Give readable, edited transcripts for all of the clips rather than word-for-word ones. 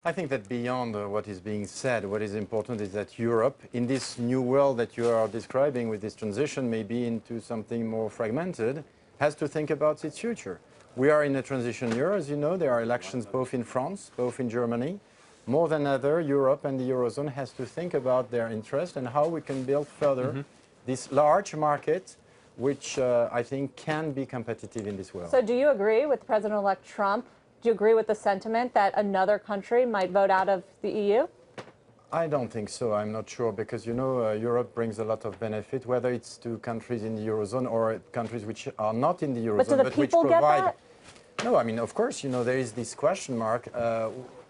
I think that beyond what is being said, what is important is that Europe, in this new world that you are describing with this transition maybe into something more fragmented, has to think about its future. We are in a transition year, as you know. There are elections both in France, both in Germany. More than ever, Europe and the Eurozone has to think about their interest and how we can build further this large market, which I think can be competitive in this world. So do you agree with President-elect Trump? Do you agree with the sentiment that another country might vote out of the EU? I don't think so. I'm not sure because, you know, Europe brings a lot of benefit, whether it's to countries in the Eurozone or countries which are not in the Eurozone, but do the people which provide... get that? No, I mean, of course, you know, there is this question mark,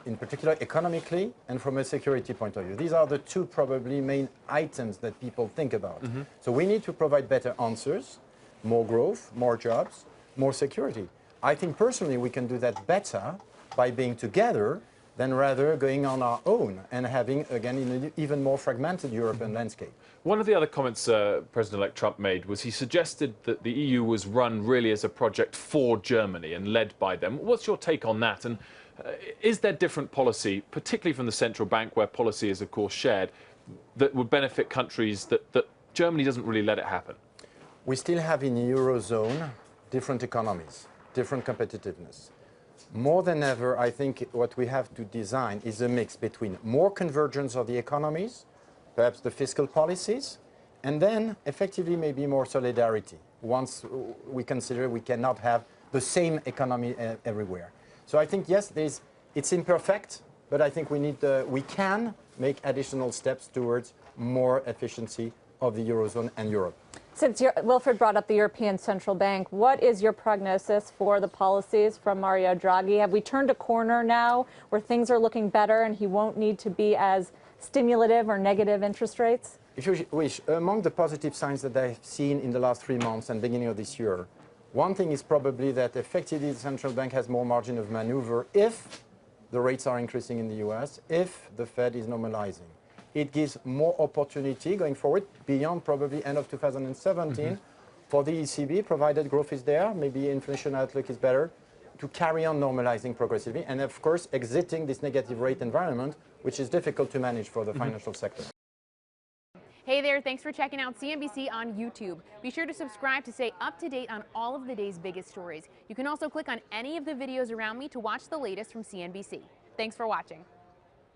in particular economically and from a security point of view. These are the two probably main items that people think about. So we need to provide better answers, more growth, more jobs, more security. I think personally we can do that better by being together than rather going on our own and having, again, an even more fragmented European landscape. One of the other comments President-elect Trump made was he suggested that the EU was run really as a project for Germany and led by them. What's your take on that? And is there different policy, particularly from the central bank, where policy is, of course, shared, that would benefit countries that Germany doesn't really let it happen? We still have in the Eurozone different economies, different competitiveness. More than ever, I think what we have to design is a mix between more convergence of the economies, perhaps the fiscal policies, and then effectively maybe more solidarity once we consider we cannot have the same economy everywhere. So I think, yes, it's imperfect, but I think we can make additional steps towards more efficiency of the Eurozone and Europe. Since Wilfred brought up the European Central Bank, what is your prognosis for the policies from Mario Draghi? Have we turned a corner now where things are looking better and he won't need to be as stimulative or negative interest rates? If you wish, among the positive signs that I've seen in the last 3 months and beginning of this year, one thing is probably that effectively the central bank has more margin of maneuver if the rates are increasing in the US, if the Fed is normalizing. It gives more opportunity going forward beyond probably end of 2017 for the ECB, provided growth is there, maybe inflation outlook is better, to carry on normalizing progressively and, of course, exiting this negative rate environment, which is difficult to manage for the financial sector. Hey there, thanks for checking out CNBC on YouTube. Be sure to subscribe to stay up to date on all of the day's biggest stories. You can also click on any of the videos around me to watch the latest from CNBC. Thanks for watching.